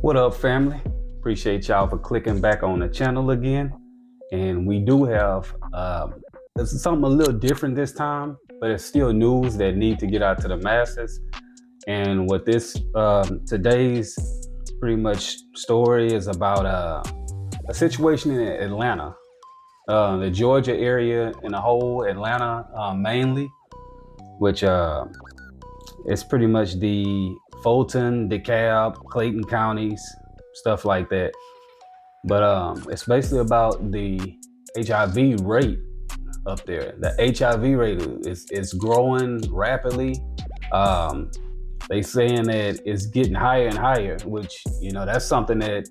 What up, family? Appreciate y'all for clicking back on the channel again. And we do have this is something a little different this time, but it's still news that need to get out to the masses. And what this today's pretty much story is about a situation in Atlanta, the Georgia area in the whole, Atlanta mainly, which it's pretty much the Fulton, DeKalb, Clayton counties, stuff like that. But it's basically about the HIV rate up there. The HIV rate is growing rapidly. Um, they saying that it's getting higher and higher, which that's something that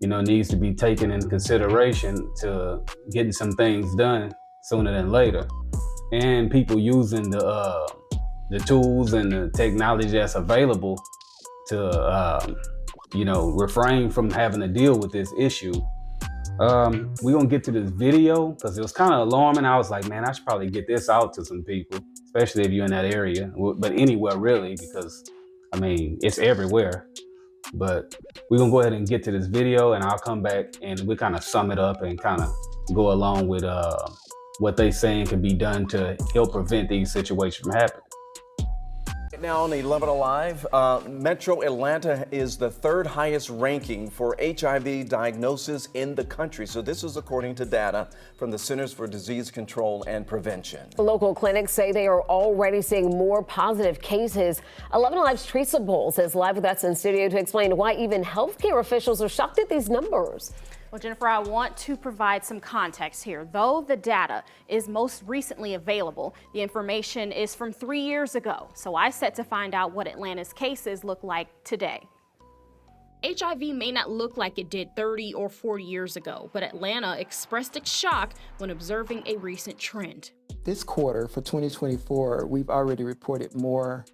needs to be taken into consideration to getting some things done sooner than later. And people using the tools and the technology that's available to refrain from having to deal with this issue. We're gonna get to this video because it was kind of alarming. I was like, man, I should probably get this out to some people, especially if you're in that area, but anywhere really, because I mean it's everywhere. But we're gonna go ahead and get to this video, and I'll come back and we kind of sum it up and kind of go along with what they saying can be done to help prevent these situations from happening. Now on 11 Alive, Metro Atlanta is the third highest ranking for HIV diagnosis in the country. So this is according to data from the Centers for Disease Control and Prevention. Local clinics say they are already seeing more positive cases. 11 Alive's Teresa Bowles is live with us in studio to explain why even healthcare officials are shocked at these numbers. Well, Jennifer, I want to provide some context here. Though the data is most recently available, the information is from 3 years ago. So I set to find out what Atlanta's cases look like today. HIV may not look like it did 30 or 40 years ago, but Atlanta expressed its shock when observing a recent trend. This quarter for 2024, we've already reported more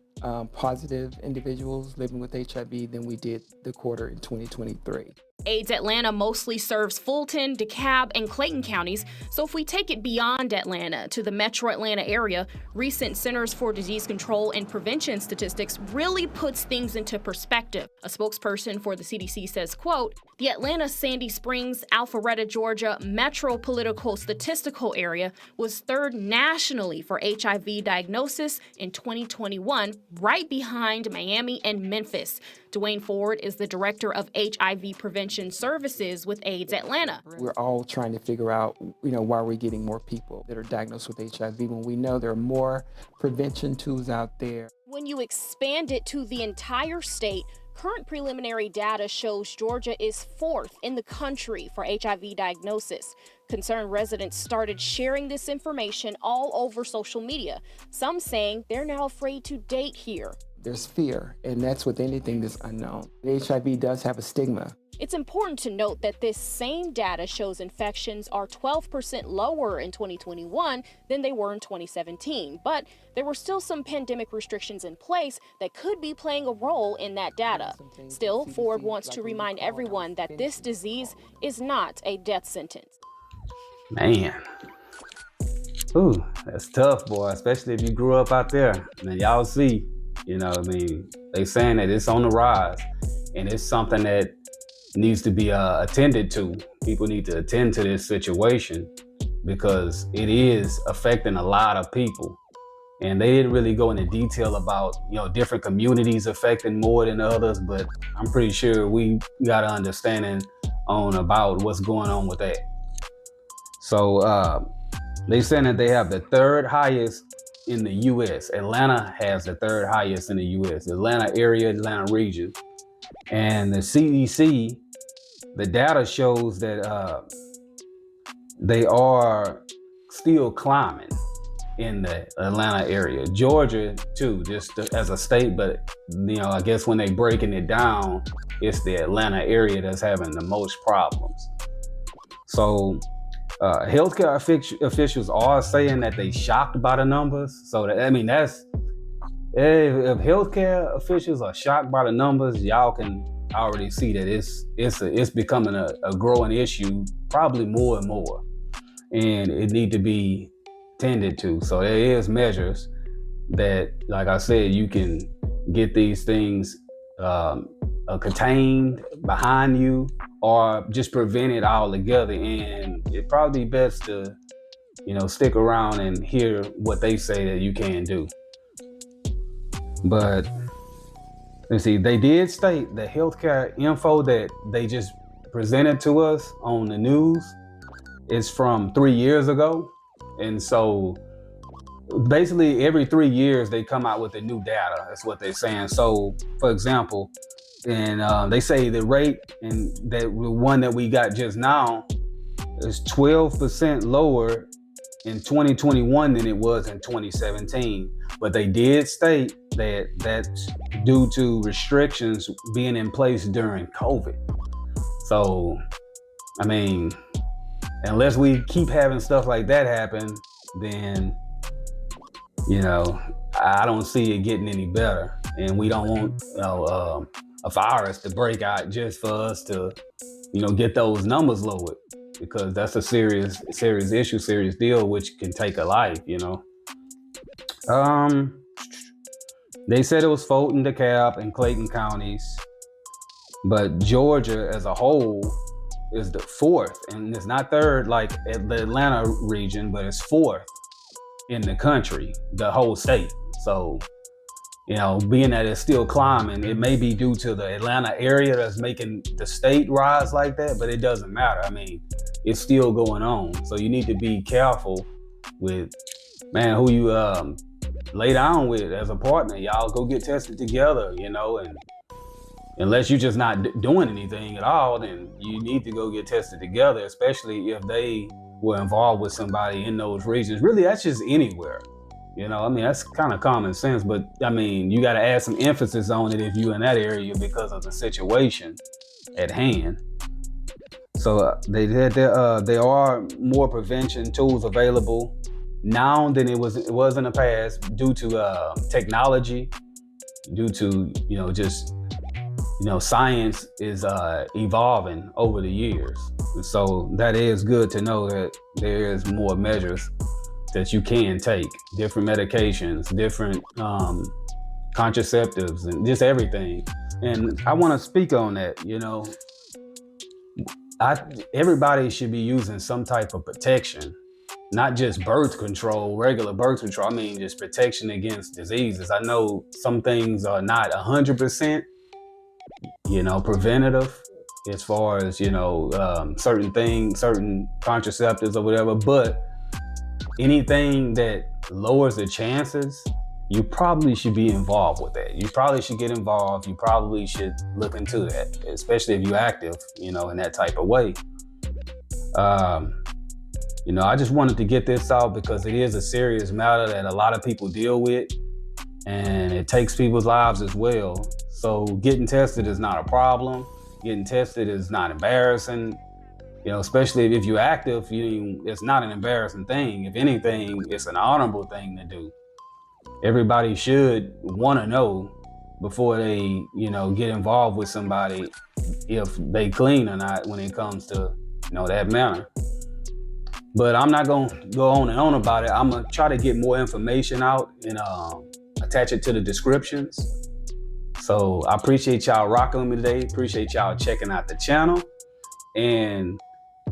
positive individuals living with HIV than we did the quarter in 2023. AIDS Atlanta mostly serves Fulton, DeKalb, and Clayton counties, so if we take it beyond Atlanta to the metro Atlanta area, recent Centers for Disease Control and Prevention statistics really puts things into perspective. A spokesperson for the CDC says, quote, "The Atlanta, Sandy Springs, Alpharetta, Georgia metro political statistical area was third nationally for HIV diagnosis in 2021, right behind Miami and Memphis." Dwayne Ford is the director of HIV prevention services with AIDS Atlanta. We're all trying to figure out, why we're getting more people that are diagnosed with HIV when we know there are more prevention tools out there. When you expand it to the entire state, current preliminary data shows Georgia is fourth in the country for HIV diagnosis. Concerned residents started sharing this information all over social media, some saying they're now afraid to date here. There's fear, and that's with anything that's unknown. HIV does have a stigma. It's important to note that this same data shows infections are 12% lower in 2021 than they were in 2017, but there were still some pandemic restrictions in place that could be playing a role in that data. Still, Ford wants to remind everyone that this disease is not a death sentence. Man, ooh, that's tough, boy, especially if you grew up out there. And y'all see, they saying that it's on the rise, and it's something that needs to be attended to. People need to attend to this situation because it is affecting a lot of people. And they didn't really go into detail about, different communities affecting more than others, but I'm pretty sure we got an understanding about what's going on with that. So they saying that they have the third highest in the U.S. Atlanta has the third highest in the U.S. The Atlanta area, Atlanta region. And the CDC, the data shows that they are still climbing in the Atlanta area. Georgia too, just as a state, but I guess when they breaking it down, it's the Atlanta area that's having the most problems. So healthcare officials are saying that they shocked by the numbers. So that's if healthcare officials are shocked by the numbers, y'all can already see that it's becoming a growing issue, probably more and more, and it need to be tended to. So there is measures that, like I said, you can get these things contained behind you, or just prevent it altogether. And it'd probably be best to, stick around and hear what they say that you can do. But let's see, they did state the healthcare info that they just presented to us on the news is from 3 years ago. And so basically every 3 years they come out with the new data. That's what they're saying. So for example, and they say the rate and that the one that we got just now is 12% lower in 2021 than it was in 2017. But they did state that that's due to restrictions being in place during COVID. So, I mean, unless we keep having stuff like that happen, then, I don't see it getting any better. And we don't want, a virus to break out just for us to, get those numbers lowered, because that's a serious issue, serious deal, which can take a life, They said it was Fulton, DeKalb, and Clayton counties, but Georgia as a whole is the fourth, and it's not third like the Atlanta region, but it's fourth in the country, the whole state. So, being that it's still climbing, it may be due to the Atlanta area that's making the state rise like that, but it doesn't matter. I mean, it's still going on. So you need to be careful with, who you lay down with as a partner. Y'all go get tested together, and unless you're just not doing anything at all, then you need to go get tested together, especially if they were involved with somebody in those regions. Really, that's just anywhere. That's kind of common sense, but you got to add some emphasis on it if you're in that area because of the situation at hand. So they said there are more prevention tools available now than it was in the past due to technology, due to science is evolving over the years. And so that is good to know that there is more measures that you can take, different medications, different contraceptives, and just everything. And I want to speak on that. Everybody should be using some type of protection, not just birth control, regular birth control. Just protection against diseases. I know some things are not 100%, preventative as far as, certain things, certain contraceptives or whatever, but anything that lowers the chances, you probably should be involved with that. You probably should get involved. You probably should look into that, especially if you're active, in that type of way. I just wanted to get this out because it is a serious matter that a lot of people deal with, and it takes people's lives as well. So getting tested is not a problem. Getting tested is not embarrassing. Especially if you're active, it's not an embarrassing thing. If anything, it's an honorable thing to do. Everybody should want to know before they, get involved with somebody if they clean or not when it comes to, that manner. But I'm not going to go on and on about it. I'm going to try to get more information out and attach it to the descriptions. So I appreciate y'all rocking with me today. Appreciate y'all checking out the channel. And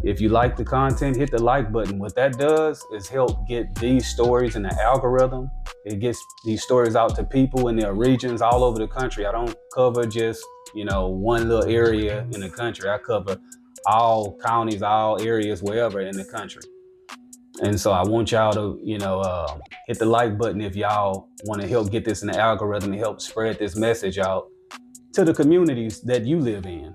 if you like the content, hit the like button. What that does is help get these stories in the algorithm. It gets these stories out to people in their regions all over the country. I don't cover just, one little area in the country. I cover all counties, all areas, wherever in the country. And so I want y'all to, hit the like button if y'all want to help get this in the algorithm and help spread this message out to the communities that you live in.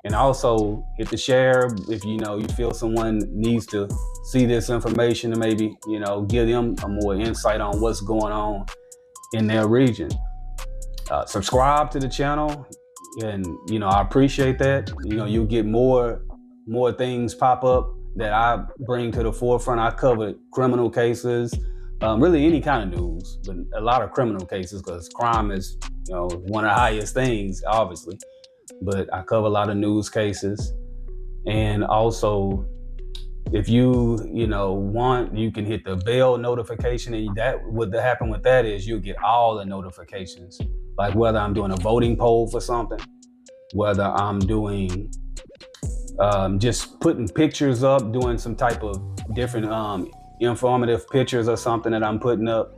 And also hit the share if you feel someone needs to see this information and maybe, give them a more insight on what's going on in their region. Subscribe to the channel, and I appreciate that. You'll get more things pop up that I bring to the forefront. I cover criminal cases, really any kind of news, but a lot of criminal cases because crime is one of the highest things, obviously. But I cover a lot of news cases. And also, if you want, you can hit the bell notification, and that what happen with that is you'll get all the notifications. Like whether I'm doing a voting poll for something, whether I'm doing just putting pictures up, doing some type of different informative pictures or something that I'm putting up,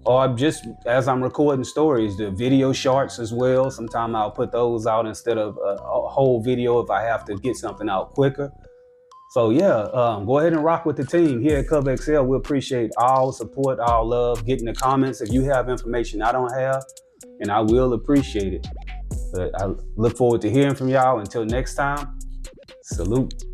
or just as I'm recording stories, the video shorts as well. Sometimes I'll put those out instead of a whole video if I have to get something out quicker. So yeah, go ahead and rock with the team here at Cover XL. We appreciate all support, all love, getting the comments. If you have information I don't have, and I will appreciate it. But I look forward to hearing from y'all. Until next time, salute.